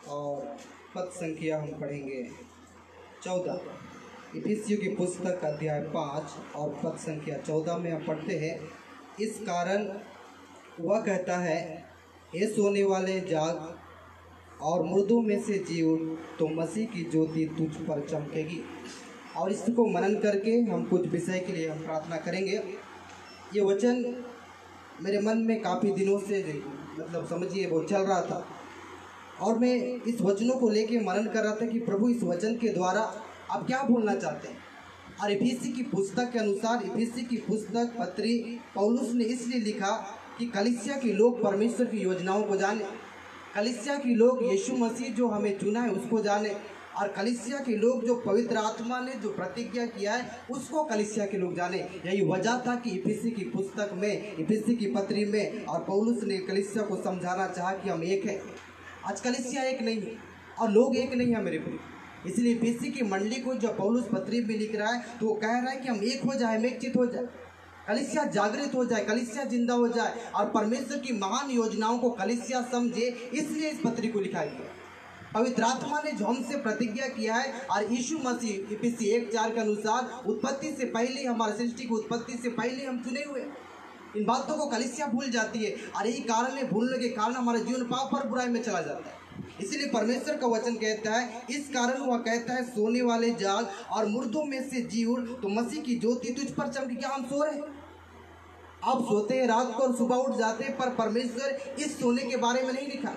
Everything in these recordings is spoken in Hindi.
और पद संख्या हम पढ़ेंगे 14। इफिसियों की पुस्तक अध्याय 5 और पद संख्या 14 में हम पढ़ते हैं, इस कारण वह कहता है, हे सोने वाले जाग और मुर्दों में से जी उठ, तो मसीह की ज्योति तुझ पर चमकेगी। और इसको मनन करके हम कुछ विषय के लिए हम प्रार्थना करेंगे। ये वचन मेरे मन में काफ़ी दिनों से समझिए वो चल रहा था, और मैं इस वचनों को लेके मनन कर रहा था कि प्रभु इस वचन के द्वारा आप क्या बोलना चाहते हैं। और इफिसी की पुस्तक के अनुसार, इफिसी की पुस्तक पत्री पौलुस ने इसलिए लिखा कि कलीसिया के लोग परमेश्वर की योजनाओं को जाने, कलीसिया के लोग यीशु मसीह जो हमें चुना है उसको जाने, और कलीसिया के लोग जो पवित्र आत्मा ने जो प्रतिज्ञा किया है उसको कलीसिया के लोग जाने। यही वजह था कि इफिसी की पुस्तक में, इफिसी की पत्री में और पौलुस ने कलीसिया को समझाना चाहा कि हम एक हैं। आज कलीसिया एक नहीं है और लोग एक नहीं है मेरे प्रिय, इसलिए इफिसी की मंडली को जब पौलुस पत्री में लिख रहा है तो वो कह रहा है कि हम एक हो जाए, हम एक चित हो जाए, कलीसिया जागृत हो जाए, कलीसिया जिंदा हो जाए और परमेश्वर की महान योजनाओं को कलीसिया समझे। इसलिए इस पत्री को लिखा गया। पवित्र आत्मा ने जो हमसे प्रतिज्ञा किया है, और यीशु मसीह इफिसी 1:4 के अनुसार उत्पत्ति से पहले, हमारी सृष्टि की उत्पत्ति से पहले हम चुने हुए। इन बातों को कलीसिया भूल जाती है, और यही कारण है, भूलने के कारण हमारा जीवन पाप और बुराई में चला जाता है। इसलिए परमेश्वर का वचन कहता है, इस कारण वह कहता है, सोने वाले जाग और मुर्दों में से जी उठ, तो मसीह की ज्योति तुझ पर चमके। क्या हम सो रहे हैं? आप सोते हैं रात को और सुबह उठ जाते हैं, पर परमेश्वर इस सोने के बारे में नहीं लिखा।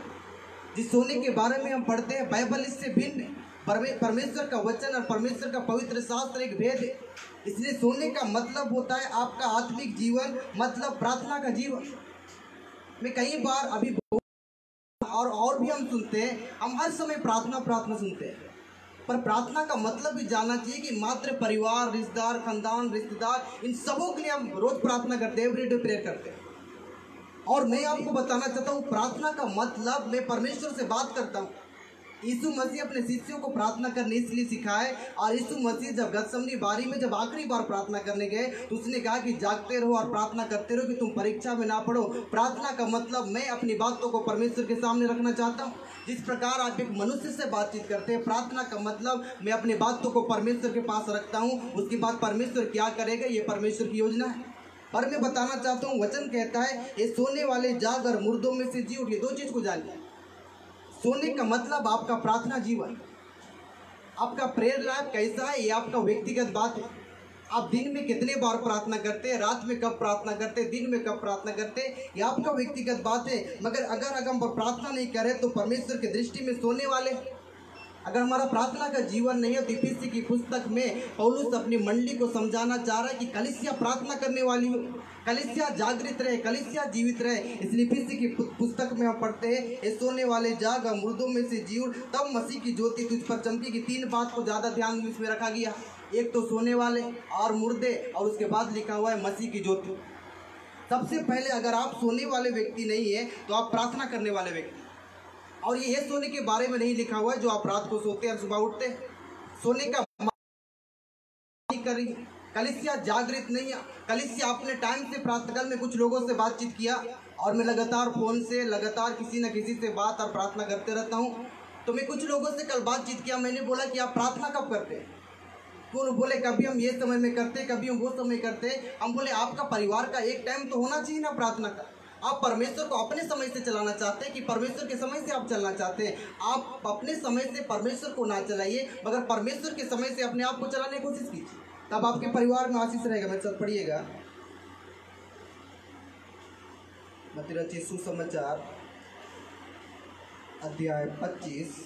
जिस सोने के बारे में हम पढ़ते हैं बाइबल इससे भिन्न है। परमेश्वर का वचन और परमेश्वर का पवित्र शास्त्र एक भेद है। इसलिए सोने का मतलब होता है आपका आत्मिक जीवन, मतलब प्रार्थना का जीवन। मैं कई बार अभी और भी हम सुनते हैं, हम हर समय प्रार्थना सुनते हैं, पर प्रार्थना का मतलब भी जानना चाहिए कि मात्र परिवार, रिश्तेदार, खानदान, रिश्तेदार, इन सबों के लिए हम रोज प्रार्थना करते हैं, एवरीडे प्रेयर करते हैं। और मैं आपको बताना चाहता हूँ, प्रार्थना का मतलब मैं परमेश्वर से बात करता हूँ। यीशु मसीह अपने शिष्यों को प्रार्थना करने इसलिए सिखाए, और यीशु मसीह जब गतसमनी बारी में जब आखिरी बार प्रार्थना करने गए तो उसने कहा कि जागते रहो और प्रार्थना करते रहो कि तुम परीक्षा में ना पड़ो। प्रार्थना का मतलब मैं अपनी बातों को परमेश्वर के सामने रखना चाहता हूँ। जिस प्रकार आप एक मनुष्य से बातचीत करते हैं, प्रार्थना का मतलब मैं अपनी बातों को परमेश्वर के पास रखता हूँ, उसके बाद परमेश्वर क्या करेगा ये परमेश्वर की योजना है। पर मैं बताना चाहता हूँ, वचन कहता है, ये सोने वाले जाग और मुर्दों में से जी उठ। ये दो चीज को जानिए। सोने का मतलब आपका प्रार्थना जीवन, आपका प्रेयर लाइफ कैसा है, ये आपका व्यक्तिगत बात है। आप दिन में कितने बार प्रार्थना करते हैं, रात में कब प्रार्थना करते हैं, दिन में कब प्रार्थना करते हैं, ये आपका व्यक्तिगत बात है। मगर अगर हम प्रार्थना नहीं करें तो परमेश्वर की दृष्टि में सोने वाले। अगर हमारा प्रार्थना का जीवन नहीं है तो इफिसी की पुस्तक में पौलुस अपनी मंडली को समझाना चाह रहा है कि कलीसिया प्रार्थना करने वाली हो, कलीसिया जागृत रहे, कलीसिया जीवित रहे। इसलिए इफिसी की पुस्तक में हम पढ़ते हैं, ये सोने वाले जाग और मुर्दों में से जी उठ, तब मसीह की ज्योति तुझ पर चमकेगी। 3 बात को ज़्यादा ध्यान इसमें रखा गया, एक तो सोने वाले और मुर्दे, और उसके बाद लिखा हुआ है मसीह की ज्योति। सबसे पहले अगर आप सोने वाले व्यक्ति नहीं है तो आप प्रार्थना करने वाले व्यक्ति। और ये सोने के बारे में नहीं लिखा हुआ है जो आप रात को सोते हैं और सुबह उठते हैं। सोने का नहीं कर रही, कलीसिया जागृत नहीं है। कलीसिया अपने टाइम से प्रातःकाल में कुछ लोगों से बातचीत किया, और मैं लगातार फोन से लगातार किसी न किसी से बात और प्रार्थना करते रहता हूँ। तो मैं कुछ लोगों से कल बातचीत किया, मैंने बोला कि आप प्रार्थना कब करते हैं? वो बोले कभी हम ये समय में करते, कभी हम वो समय करते। हम बोले आपका परिवार का एक टाइम तो होना चाहिए ना प्रार्थना का। आप परमेश्वर को अपने समय से चलाना चाहते हैं कि परमेश्वर के समय से आप चलना चाहते हैं? आप अपने समय से परमेश्वर को ना चलाइए, मगर परमेश्वर के समय से अपने आप को चलाने की कोशिश कीजिए, तब आपके परिवार में आशीष रहेगा। मेरे साथ पढ़िएगा मत्ती रचित सुसमाचार अध्याय 25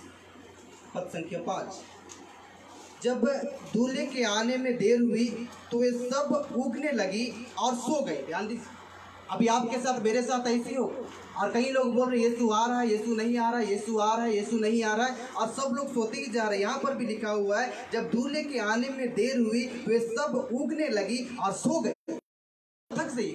पद संख्या 5। जब दूल्हे के आने में देर हुई तो वे सब ऊँघने लगी और सो गए। ध्यान दीजिए, अभी आपके साथ मेरे साथ ऐसी हो, और कई लोग बोल रहे यीशु आ रहा है, यीशु नहीं आ रहा है, यीशु आ रहा है, यीशु नहीं आ रहा है, और सब लोग सोते ही जा रहे हैं। यहाँ पर भी लिखा हुआ है, जब दूल्हे के आने में देर हुई वे सब ऊँघने लगी और सो गए। थक से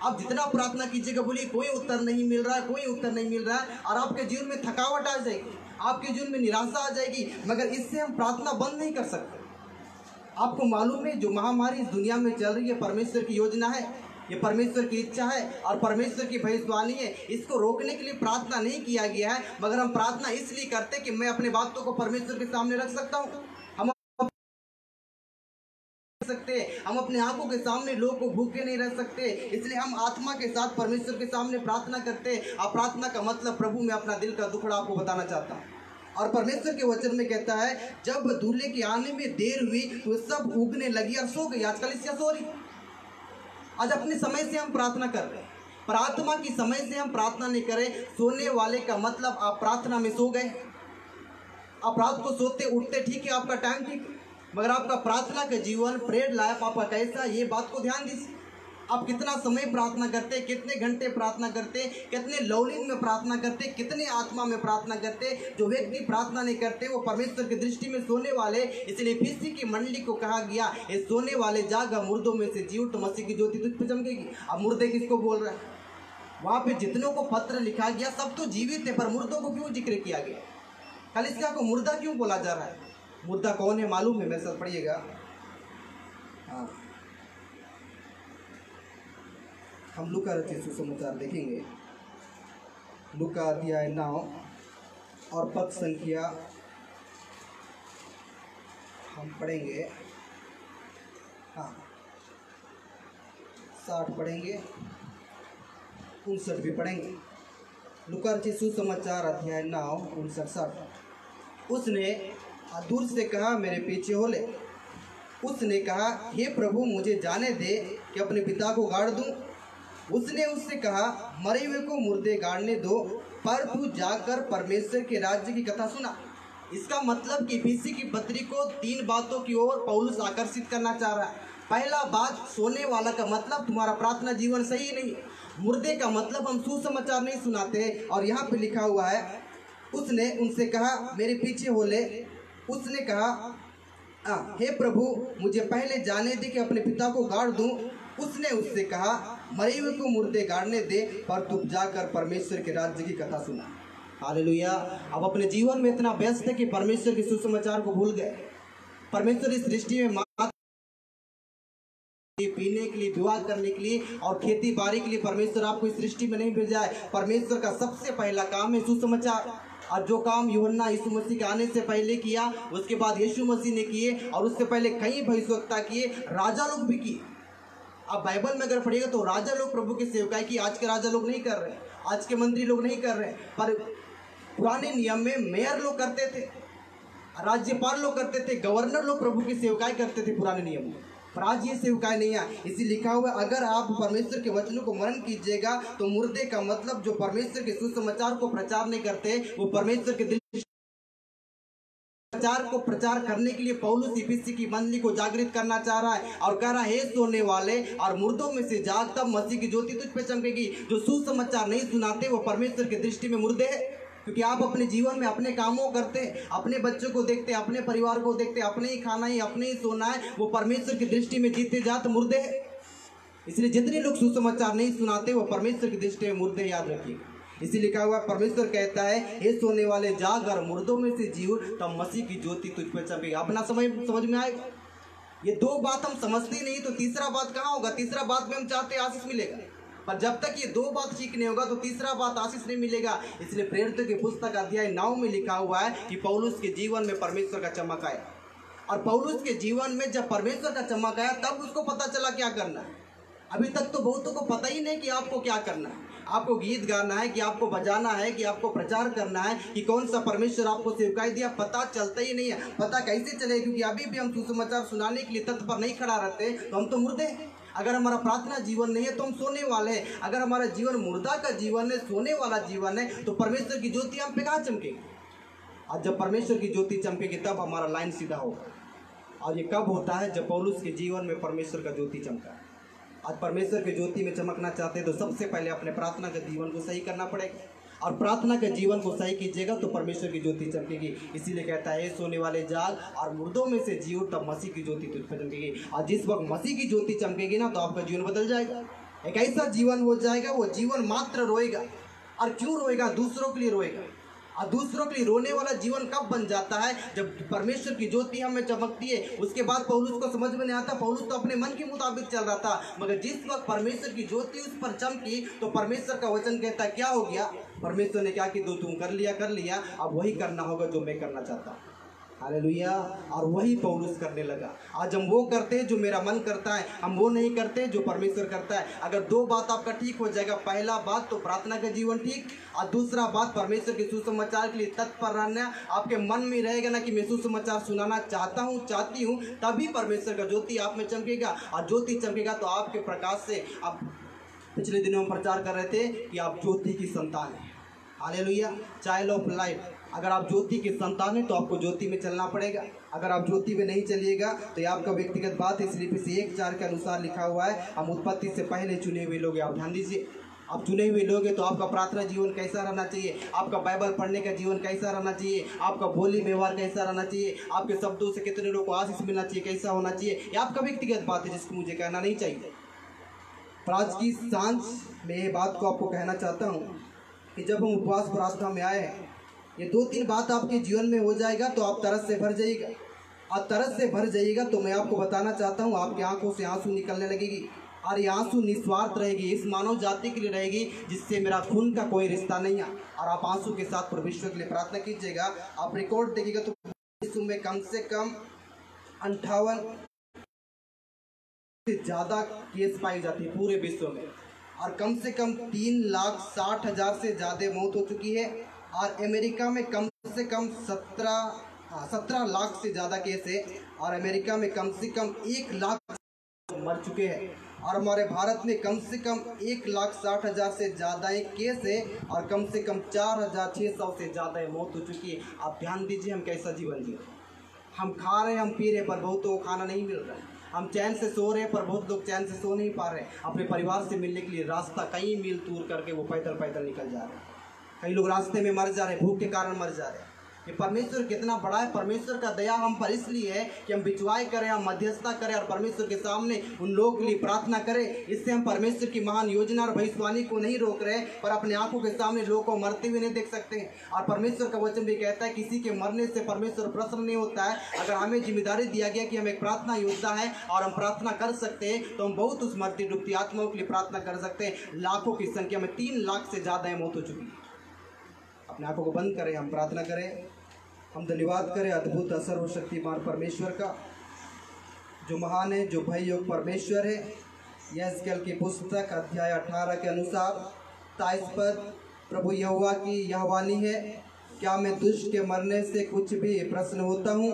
आप जितना प्रार्थना कीजिएगा, बोलिए कोई उत्तर नहीं मिल रहा है, कोई उत्तर नहीं मिल रहा है, और आपके जीवन में थकावट आ जाएगी, आपके जीवन में निराशा आ जाएगी। मगर इससे हम प्रार्थना बंद नहीं कर सकते। आपको मालूम है जो महामारी इस दुनिया में चल रही है परमेश्वर की योजना है। ये परमेश्वर की इच्छा है और परमेश्वर की भविष्यवाणी है। इसको रोकने के लिए प्रार्थना नहीं किया गया है, मगर हम प्रार्थना इसलिए करते कि मैं अपने बातों को परमेश्वर के सामने रख सकता हूँ। हम अपने आंखों के सामने लोगों को भूखे नहीं रह सकते, इसलिए हम आत्मा के साथ परमेश्वर के सामने प्रार्थना करते। और प्रार्थना का मतलब प्रभु मैं अपना दिल का दुखड़ा आपको बताना चाहता हूँ। और परमेश्वर के वचन में कहता है जब दूल्हे के आने में देर हुई तो सब उगने लगी और सो गई। आजकल इसका सो रही, आज अपने समय से हम प्रार्थना कर रहे हैं, प्रार्थना की समय से हम प्रार्थना नहीं करें। सोने वाले का मतलब आप प्रार्थना में सो गए। आप रात को सोते उठते ठीक है, आपका टाइम ठीक, मगर आपका प्रार्थना का जीवन प्रेयर लाइफ आपका कैसा, ये बात को ध्यान दीजिए। आप कितना समय प्रार्थना करते, कितने घंटे प्रार्थना करते, कितने लौलिन में प्रार्थना करते, कितने आत्मा में प्रार्थना करते। जो व्यक्ति प्रार्थना नहीं करते वो परमेश्वर की दृष्टि में सोने वाले। इसलिए इफिसी की मंडली को कहा गया ये सोने वाले जागा मुर्दों में से जी उठ तो मसीह की ज्योति तुझ पर चमकेगी। अब मुर्दे किसको बोल रहा है? वहाँ पे जितनों को पत्र लिखा गया सब तो जीवित है, पर मुर्दों को क्यों जिक्र किया गया? कलीसिया को मुर्दा क्यों बोला जा रहा है? मुर्दा कौन है मालूम है? मेरे साथ पढ़िएगा। हाँ, हम लूका रचित सुसमाचार देखेंगे। लूका अध्याय 9 और पद संख्या हम पढ़ेंगे। हाँ, 60 पढ़ेंगे, 59 भी पढ़ेंगे। लूका रचित सुसमाचार अध्याय 9 59 60। उसने दूर से कहा मेरे पीछे हो ले। उसने कहा हे प्रभु मुझे जाने दे कि अपने पिता को गाड़ दूं। उसने उससे कहा मरे हुए को मुर्दे गाड़ने दो, पर तू जाकर परमेश्वर के राज्य की कथा सुना। इसका मतलब कि इफिसी की पत्री को 3 बातों की ओर पौलुस आकर्षित करना चाह रहा है। पहला बात, सोने वाला का मतलब तुम्हारा प्रार्थना जीवन सही नहीं। मुर्दे का मतलब हम सुसमाचार नहीं सुनाते। और यहाँ पे लिखा हुआ है उसने उनसे कहा मेरे पीछे हो ले। उसने कहा हे प्रभु मुझे पहले जाने दे कि अपने पिता को गाड़ दूं। उसने उससे कहा मरे हुए को मुर्दे गाड़ने दे, पर तुम जाकर परमेश्वर के राज्य की कथा सुना। हालेलुया। अब अपने जीवन में इतना व्यस्त है कि परमेश्वर के सुसमाचार को भूल गए। परमेश्वर इस सृष्टि में पीने के लिए, विवाह करने के लिए और खेती बाड़ी के लिए परमेश्वर आपको इस सृष्टि में नहीं भेजा है। परमेश्वर का सबसे पहला काम है सुसमाचार। और जो काम यूहन्ना यीशु मसीह के आने से पहले किया, उसके बाद यीशु मसीह ने किए, और उससे पहले कई भविष्यवक्ता किए, राजा लोग भी किए। आप बाइबल में अगर पढ़िएगा तो राजा लोग प्रभु की सेवकाई की आज के राजा लोग नहीं कर रहे, आज के मंत्री लोग नहीं कर रहे। पर पुराने नियम में मेयर लोग करते थे, राज्यपाल लोग करते थे, गवर्नर लोग प्रभु की सेवकाई करते थे पुराने नियम में। पर आज ये सेवकाई नहीं है। इसी लिखा हुआ अगर आप परमेश्वर के वचनों को मनन कीजिएगा तो मुर्दे का मतलब जो परमेश्वर के सुसमाचार को प्रचार नहीं करते, वो परमेश्वर के दिल प्रचार को प्रचार करने के लिए पौलुस इफिसी की मंडली को जागृत करना चाह रहा है और कह रहा है हे सोने वाले और मुर्दों में से जाग, तब मसीह की ज्योति तुझ पे चमकेगी। जो सुसमाचार नहीं सुनाते वो परमेश्वर की दृष्टि में मुर्दे हैं, क्योंकि आप अपने जीवन में अपने कामों करते हैं, अपने बच्चों को देखते हैं, अपने परिवार को देखते हैं, अपने ही खाना है, अपने ही सोना है, वो परमेश्वर की दृष्टि में जीते जाते मुर्दे हैं। इसलिए जितने लोग सुसमाचार नहीं सुनाते वो परमेश्वर की दृष्टि में मुर्दे, याद रखिएगा। इसी लिखा हुआ परमेश्वर कहता है हे सोने वाले जाग और मुर्दों में से जी उठ, तब मसीह की ज्योति तुझ पर चमकेगी। अपना समझ में आएगा। ये 2 बात हम समझते नहीं तो तीसरा बात कहाँ होगा? तीसरा बात में हम चाहते आशीष मिलेगा, पर जब तक ये 2 बात ठीक नहीं होगा तो तीसरा बात आशीष नहीं मिलेगा। इसलिए प्रेरितों की पुस्तक अध्याय 9 में लिखा हुआ है कि पौलुस के जीवन में परमेश्वर का चमक आया। और पौलुस के जीवन में जब परमेश्वर का चमक आया तब उसको पता चला क्या करना है। अभी तक तो बहुतों को पता ही नहीं कि आपको क्या करना है। आपको गीत गाना है, कि आपको बजाना है, कि आपको प्रचार करना है, कि कौन सा परमेश्वर आपको सेवकाई दिया, पता चलता ही नहीं है। पता कैसे चले? क्योंकि अभी भी हम सुसमाचार सुनाने के लिए तत्पर पर नहीं खड़ा रहते तो हम तो मुर्दे हैं। अगर हमारा प्रार्थना जीवन नहीं है तो हम सोने वाले हैं। अगर हमारा जीवन मुर्दा का जीवन है, सोने वाला जीवन है, तो परमेश्वर की ज्योति हम पे कहाँ चमकेगी? और जब परमेश्वर की ज्योति चमकेगी तब हमारा लाइन सीधा होगा। और ये कब होता है? जब पौलुस के जीवन में परमेश्वर का ज्योति चमका। आज परमेश्वर के ज्योति में चमकना चाहते हैं तो सबसे पहले अपने प्रार्थना के जीवन को सही करना पड़ेगा, और प्रार्थना के जीवन को सही कीजिएगा तो परमेश्वर की ज्योति चमकेगी। इसीलिए कहता है सोने वाले जाग और मुर्दों में से जी उठ, तब मसीह की ज्योति तुझ पर चमकेगी। और जिस वक्त मसीह की ज्योति चमकेगी ना तो आपका जीवन बदल जाएगा। एक ऐसा जीवन हो जाएगा, वो जीवन मात्र रोएगा। और क्यों रोएगा? दूसरों के लिए रोएगा। और दूसरों के लिए रोने वाला जीवन कब बन जाता है? जब परमेश्वर की ज्योति हमें चमकती है। उसके बाद पौलुस को समझ में नहीं आता, पौलुस तो अपने मन के मुताबिक चल रहा था, मगर जिस वक्त परमेश्वर की ज्योति उस पर चमकी तो परमेश्वर का वचन कहता है क्या हो गया? परमेश्वर ने क्या कि दो तुम कर लिया, अब वही करना होगा जो मैं करना चाहता हूँ। हालेलुया। और वही पौलुस करने लगा। आज हम वो करते हैं जो मेरा मन करता है, हम वो नहीं करते जो परमेश्वर करता है। अगर दो बात आपका ठीक हो जाएगा, पहला बात तो प्रार्थना का जीवन ठीक, और दूसरा बात परमेश्वर के सुसमाचार के लिए तत्पर रहना। आपके मन में रहेगा ना कि मैं सुसमाचार सुनाना चाहती हूँ, तभी परमेश्वर का ज्योति आप में चमकेगा। और ज्योति चमकेगा तो आपके प्रकाश से, आप पिछले दिनों में प्रचार कर रहे थे कि आप ज्योति की संतान हैं। Hallelujah, child of light. अगर आप ज्योति के संतान हैं तो आपको ज्योति में चलना पड़ेगा। अगर आप ज्योति में नहीं चलिएगा तो ये आपका व्यक्तिगत बात है। इसलिए फिर 1:4 के अनुसार लिखा हुआ है, हम उत्पत्ति से पहले चुने हुए लोग हैं। आप ध्यान दीजिए, आप चुने हुए लोग हैं तो आपका प्रार्थना जीवन कैसा रहना चाहिए, आपका बाइबल पढ़ने का जीवन कैसा रहना चाहिए, आपका बोली व्यवहार कैसा रहना चाहिए, आपके शब्दों से कितने लोगों को आशीष मिलना चाहिए, कैसा होना चाहिए, ये आपका व्यक्तिगत बात है जिसको मुझे कहना नहीं चाहिए। पर आज की सांझ में ये बात को आपको कहना चाहता हूँ कि जब हम उपवास प्रार्थना में आए हैं, ये 2-3 बात आपके जीवन में हो जाएगा तो आप तरस से भर जाइएगा। और तरस से भर जाइएगा तो मैं आपको बताना चाहता हूँ, आपकी आंखों से आंसू निकलने लगेगी। और ये आंसू निस्वार्थ रहेगी, इस मानव जाति के लिए रहेगी जिससे मेरा खून का कोई रिश्ता नहीं है। और आप आंसू के साथ परमेश्वर के लिए प्रार्थना कीजिएगा। आप रिकॉर्ड देखिएगा तो विश्व में कम से कम 58 से ज़्यादा केस पाई जाती है पूरे विश्व में, और कम से कम 3,60,000 से ज़्यादा मौत हो चुकी है। और अमेरिका में कम से कम 17 लाख से ज़्यादा केस है, और अमेरिका में कम से कम 1 लाख मर चुके हैं। और हमारे भारत में कम से कम 1,60,000 से ज़्यादा केस है, और कम से कम 4,600 से ज़्यादा मौत हो चुकी है। आप ध्यान दीजिए हम कैसा जीवन जी रहे हैं। हम खा रहे हैं, हम पी रहे हैं, पर बहुतों को खाना नहीं मिल रहा है। हम चैन से सो रहे हैं, पर बहुत लोग चैन से सो नहीं पा रहे हैं। अपने परिवार से मिलने के लिए रास्ता कई मील दूर करके वो पैदल निकल जा रहे हैं। कई लोग रास्ते में मर जा रहे हैं, भूख के कारण मर जा रहे हैं। ये परमेश्वर कितना बड़ा है। परमेश्वर का दया हम पर इसलिए है कि हम बिचवाई करें, हम मध्यस्थता करें और परमेश्वर के सामने उन लोगों के लिए प्रार्थना करें। इससे हम परमेश्वर की महान योजना और भविष्यवाणी को नहीं रोक रहे, पर अपने आंखों के सामने लोगों को मरते हुए नहीं देख सकते हैं। और परमेश्वर का वचन भी कहता है किसी के मरने से परमेश्वर प्रसन्न नहीं होता है। अगर हमें जिम्मेदारी दिया गया कि हम एक प्रार्थना योद्धा है और हम प्रार्थना कर सकते हैं, तो हम बहुत उस मरती डूबती आत्माओं के लिए प्रार्थना कर सकते हैं। लाखों की संख्या में 3 लाख से ज़्यादा मौत हो चुकी है। अपने आंखों को बंद करें, हम प्रार्थना करें, हम धन्यवाद करें अद्भुत सर्वशक्तिमान परमेश्वर का, जो महान है, जो भय योग परमेश्वर है। यहेजकेल की पुस्तक अध्याय 18 के अनुसार 23 पद, प्रभु यहोवा की यह वाणी है, क्या मैं दुष्ट के मरने से कुछ भी प्रश्न होता हूँ?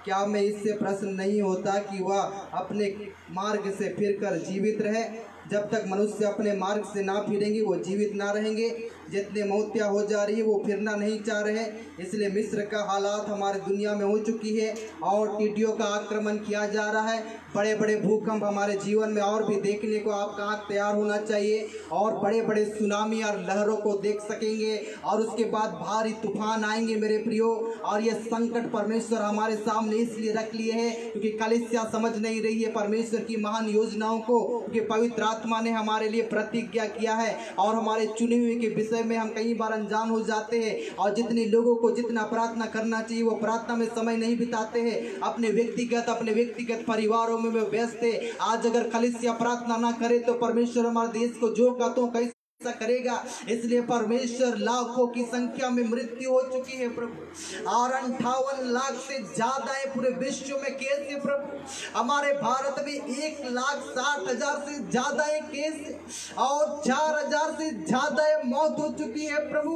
क्या मैं इससे प्रश्न नहीं होता कि वह अपने मार्ग से फिरकर जीवित रहे? जब तक मनुष्य अपने मार्ग से ना फिरेंगे वो जीवित ना रहेंगे। जितने मौतियाँ हो जा रही है वो फिरना नहीं चाह रहे। इसलिए मिस्र का हालात हमारी दुनिया में हो चुकी है और टिड्डियों का आक्रमण किया जा रहा है। बड़े बड़े भूकंप हमारे जीवन में और भी देखने को आपका आँख तैयार होना चाहिए, और बड़े बड़े सुनामी और लहरों को देख सकेंगे, और उसके बाद भारी तूफान आएंगे मेरे प्रियो। और ये संकट परमेश्वर हमारे सामने इसलिए रख लिए है क्योंकि कलीसिया समझ नहीं रही है परमेश्वर की महान योजनाओं को, क्योंकि पवित्र आत्मा ने हमारे लिए प्रतिज्ञा किया है और हमारे चुने हुए के विषय में हम कई बार अनजान हो जाते हैं। और जितने लोगों को जितना प्रार्थना करना चाहिए वो प्रार्थना में समय नहीं बिताते हैं, अपने व्यक्तिगत परिवारों में व्यस्त है। आज अगर कलीसिया प्रार्थना ना करे तो परमेश्वर हमारे देश को जो कहते कैसे करेगा। इसलिए परमेश्वर लाखों की संख्या में मृत्यु हो चुकी है प्रभु, और 58 लाख से ज्यादा है पूरे विश्व में केस है प्रभु। हमारे भारत में 1,60,000 से ज्यादा है केस, और 4,000 से ज्यादा मौत हो चुकी है प्रभु।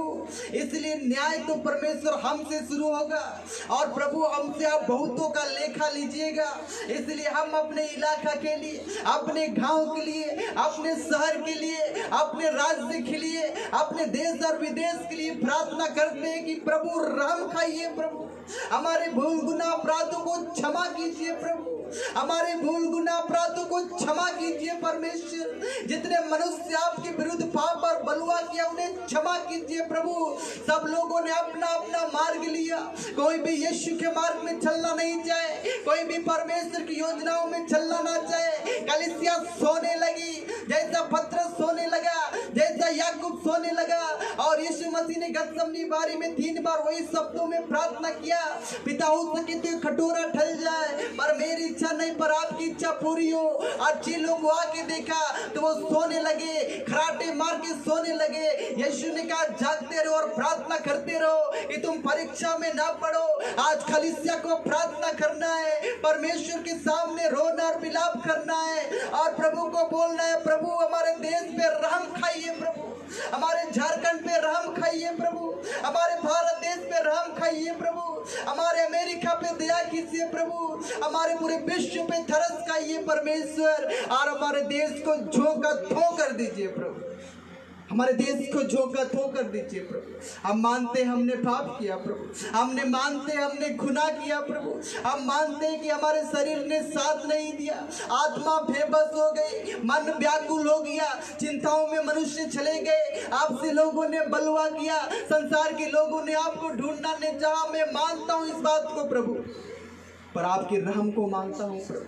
इसलिए न्याय तो परमेश्वर हमसे शुरू होगा, और प्रभु हमसे आप बहुतों का लेखा लीजिएगा। इसलिए हम अपने इलाका के लिए, अपने गांव के लिए, अपने शहर के लिए, अपने राज्य के लिए, अपने देश और विदेश के लिए प्रार्थना करते हैं कि प्रभु रहम खाइए, प्रभु हमारे भूल गुनाह अपराधों को क्षमा कीजिए, प्रभु हमारे भूल गुनाह अपराधों को क्षमा कीजिए परमेश्वर। जितने मनुष्य आपके विरुद्ध पाप और बलवा किया उन्हें क्षमा कीजिए प्रभु। सब लोगों ने अपना अपना मार्ग लिया, कोई भी यीशु के मार्ग में चलना नहीं चाहे, कोई भी परमेश्वर की योजनाओं में चलना ना चाहे। कलीसिया सोने लगी, जैसा पतरस सोने लगा, जैसा याकूब सोने लगा, और यीशु मसीह ने गतसमनी बारी में 3 बार वही शब्दों में प्रार्थना किया, पिता हो सके तो कटोरा ढल जाए, पर मेरी इच्छा नहीं पर आपकी इच्छा पूरी हो। और जिन लोगों को आके देखा तो वो सोने लगे, खराटे मार के सोने लगे। यीशु ने कहा जागते रहो और प्रार्थना करते रहो कि तुम परीक्षा में ना पड़ो। आज कलीसिया को प्रार्थना करना है, परमेश्वर के सामने रोना और विलाप करना है और प्रभु को बोलना है, प्रभु हमारे देश पे रहम खाइए, प्रभु हमारे झारखंड पे रहम खाइए, प्रभु हमारे भारत देश पे रहम खाइए, प्रभु हमारे अमेरिका पे दया कीजिए, प्रभु हमारे पूरे विश्व पे तरस खाइए परमेश्वर, और हमारे देश को झोंका धो कर दीजिए प्रभु, हमारे देश को झोंका धो कर दीजिए प्रभु। हम मानते हमने पाप किया प्रभु, हमने मानते हमने गुनाह किया प्रभु, हम मानते कि हमारे शरीर ने साथ नहीं दिया, आत्मा बेबस हो गई, मन व्याकुल हो गया, चिंताओं में मनुष्य चले गए, आपसे लोगों ने बलवा किया, संसार के लोगों ने आपको ढूंढना नहीं चाहा। मैं मानता हूँ इस बात को प्रभु, पर आपकी रहम को मानता हूँ प्रभु,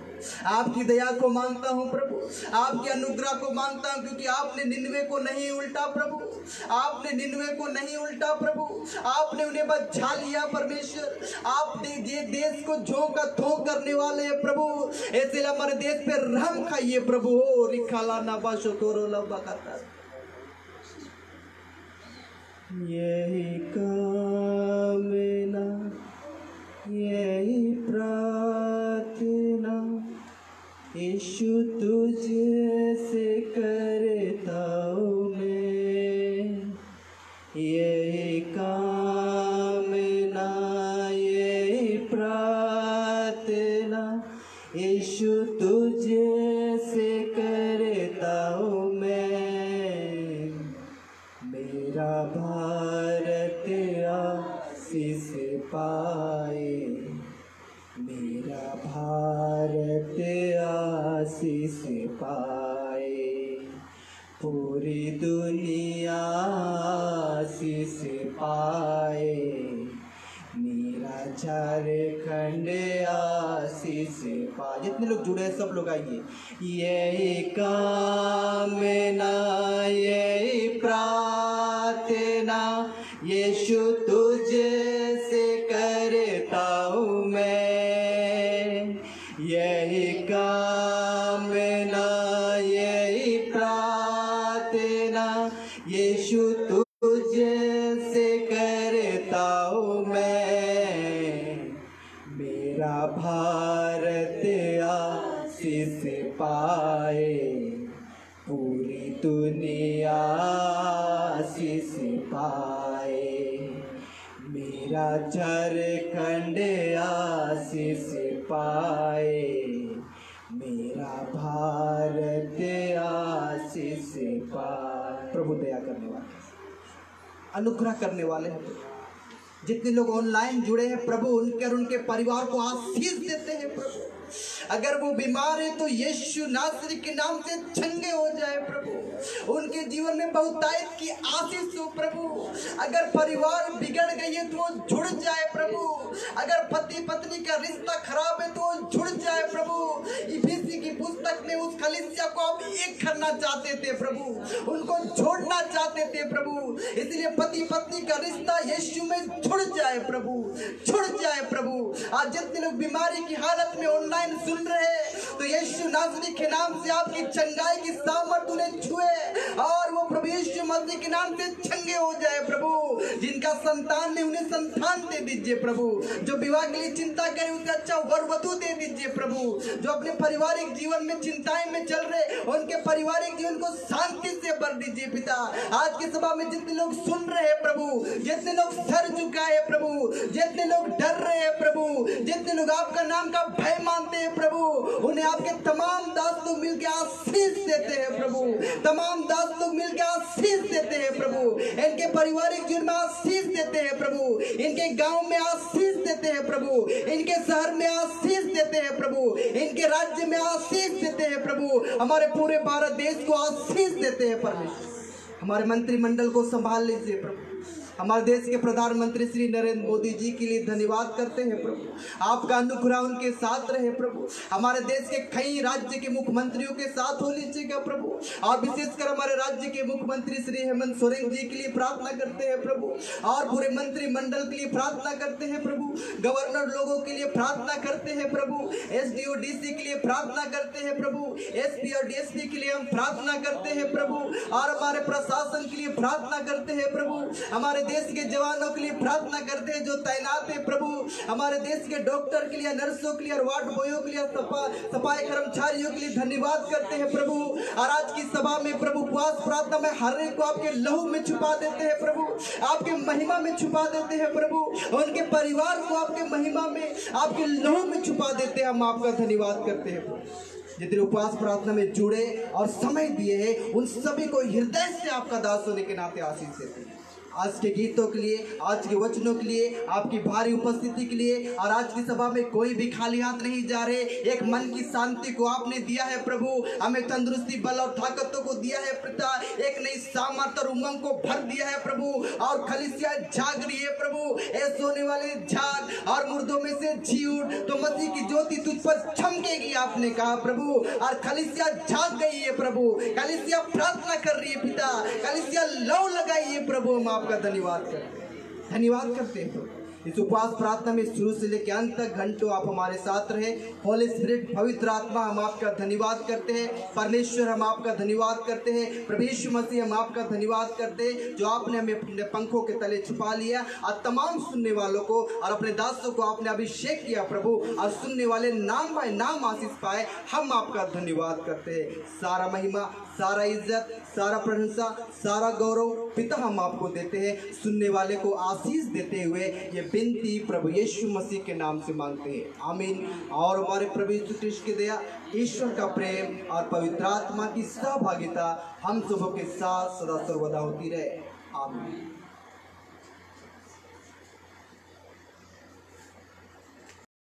आपकी दया को मानता हूँ प्रभु, आपके अनुग्रह को मानता हूँ, क्योंकि आपने निन्वे को नहीं उल्टा प्रभु, आपने निन्वे को नहीं उल्टा प्रभु, आपने उन्हें बचा लिया परमेश्वर। आप ये देश को झोंका धो करने वाले हैं प्रभु, ऐसे हमारे देश पे रहम खाइए प्रभु। हो रिखाला नाबा शोतोरो लब्बा करता, यही कामना यही प्रार्थना यीशु तुझसे करता हूँ मैं, यही कामना यही प्रार्थना यीशु तुझसे करता हूँ मैं, मेरा भारत आशीष पाए, मेरा भारत आशीष पाए, पूरी दुनिया आशीष पाए, मेरा झारखंड आशीष पाए। जितने लोग जुड़े हैं सब लोग आइए। यही कामना यही प्रार्थना यीशु तुझसे करता हूँ मैं, यही कामना यही प्रार्थना यीशु तुझसे करता हूँ मैं, मेरा भारत आशीष पाए, पूरी दुनिया आशीष पाए, मेरा झारखंड आशीष पाए, मेरा भारत आशीष पाए। प्रभु दया करने वाले, अनुग्रह करने वाले हैं। जितने लोग ऑनलाइन जुड़े हैं प्रभु, उनके और उनके परिवार को आशीष देते हैं प्रभु। अगर वो बीमार है तो यीशु नासरी के नाम से चंगे हो जाए प्रभु, उनके जीवन में बहुतायत की आशीष हो प्रभु। अगर परिवार बिगड़ गई है तो वो जुड़ जाए प्रभु, अगर पति पत्नी का रिश्ता खराब है तो वो जुड़ जाए प्रभु। इफिसी की पुस्तक में उस कलीसिया को आप एक करना चाहते थे प्रभु, उनको जोड़ना चाहते थे प्रभु, इसलिए पति पत्नी का रिश्ता यीशु में जुड़ जाए प्रभु, जुड़ जाए प्रभु। आज जितने लोग बीमारी की हालत में ऑनलाइन सुन रहे हैं तो यीशु नासरी के नाम से आपकी चंगाई की सामर्थ उन्हें छुए और वो प्रभु यीशु मसीह के नाम से चंगे हो जाए प्रभु। जिनका संतान ने उन्हें संतान दे दीजिए प्रभु, जो विवाह के लिए चिंता करे उसे अच्छा वर वधु दे दीजिए प्रभु, जो अपने पारिवारिक जीवन में चिंताएं में चल रहे उनके पारिवारिक जीवन को शांति से भर दीजिए पिता। आज की सभा में जितने लोग सुन रहे हैं प्रभु, जितने लोग सर झुकाए प्रभु, जितने लोग डर रहे हैं प्रभु, जितने लोग आपका नाम का भय मानते हैं प्रभु, उन्हें आपके तमाम दास लोग मिलकर आशीष देते हैं प्रभु, तमाम दास लोग मिलकर आशीष देते हैं प्रभु, इनके पारिवारिक जीवन में आशीष देते हैं प्रभु, इनके गांव में आशीष देते हैं प्रभु, इनके शहर में आशीष देते हैं प्रभु, इनके राज्य में आशीष देते हैं प्रभु, हमारे पूरे भारत देश को आशीष देते हैं परमेश्वर। हमारे मंत्रिमंडल को संभाल लीजिए प्रभु, हमारे देश के प्रधानमंत्री श्री नरेंद्र मोदी जी के लिए धन्यवाद करते हैं प्रभु, आपका अनुग्रह उनके साथ रहे प्रभु। हमारे देश के कई राज्य के मुख्यमंत्रियों के साथ हो लीजिएगा प्रभु, और विशेषकर हमारे राज्य के मुख्यमंत्री श्री हेमंत सोरेन जी के लिए प्रार्थना करते हैं प्रभु, और पूरे मंत्रिमंडल के लिए प्रार्थना करते हैं प्रभु, गवर्नर लोगों के लिए प्रार्थना करते हैं प्रभु, एसडीओ डीसी के लिए प्रार्थना करते हैं प्रभु, एसपी और डीएसपी के लिए हम प्रार्थना करते हैं प्रभु, और हमारे प्रशासन के लिए प्रार्थना करते हैं प्रभु, हमारे देश के जवानों के लिए प्रार्थना करते हैं जो तैनात है प्रभु, हमारे देश के डॉक्टर के लिए, नर्सों के लिए, और वार्ड बॉयों के लिए, सफाई कर्मचारियों के लिए धन्यवाद करते हैं प्रभु। और आज की सभा में प्रभु उपवास प्रार्थना में हर एक को आपके लहू में छुपा देते हैं प्रभु, आपके महिमा में छुपा देते हैं प्रभु, उनके परिवार को आपके महिमा में, आपके लहू में छुपा देते हैं। हम आपका धन्यवाद करते हैं प्रभु। जितने उपवास प्रार्थना में जुड़े और समय दिए हैं उन सभी को हृदय से आपका दास होने के नाते आशीष देते हैं। आज के गीतों के लिए, आज के वचनों के लिए, आपकी भारी उपस्थिति के लिए, और आज की सभा में कोई भी खाली हाथ नहीं जा रहे। एक मन की शांति को आपने दिया है प्रभु, हमें तंदुरुस्ती, बल और ताकतों को दिया है पिता, एक नई सामर्थ और उमंग को भर दिया है प्रभु, और कलीसिया जाग रही है प्रभु। ए सोने वाले जाग और मुर्दों में से जी उठ, तो मसीह की ज्योति तुझ पर चमकेगी आपने कहा प्रभु, और कलीसिया जाग गई है प्रभु, कलीसिया प्रार्थना कर रही है पिता, कलीसिया लौ लगाई है प्रभु। हम आपका धन्यवाद करते हैं प्रभु। इस उपवास प्रार्थना में शुरू से लेकर अंत तक घंटों आप हमारे साथ रहे। होली स्पिरिट, पवित्र आत्मा, हम आपका धन्यवाद करते हैं। परमेश्वर, हम आपका धन्यवाद करते हैं। प्रभु यीशु मसीह, हम आपका धन्यवाद करते हैं जो आपने हमें अपने पंखों के तले छुपा लिया, और तमाम सुनने वालों को और अपने दासों को आपने अभिषेक किया प्रभु, और सुनने वाले नाम बाय नाम आशीष पाए। हम आपका धन्यवाद करते हैं। सारा महिमा, सारा इज्जत, सारा प्रशंसा, सारा गौरव पिता हम आपको देते हैं। सुनने वाले को आशीष देते हुए ये विनती प्रभु यीशु मसीह के नाम से मांगते हैं, आमीन। और हमारे प्रभु यीशु कृष्ण की दया, ईश्वर का प्रेम और पवित्र आत्मा की सहभागिता हम सबों के साथ सदा सर्वदा होती रहे, आमीन।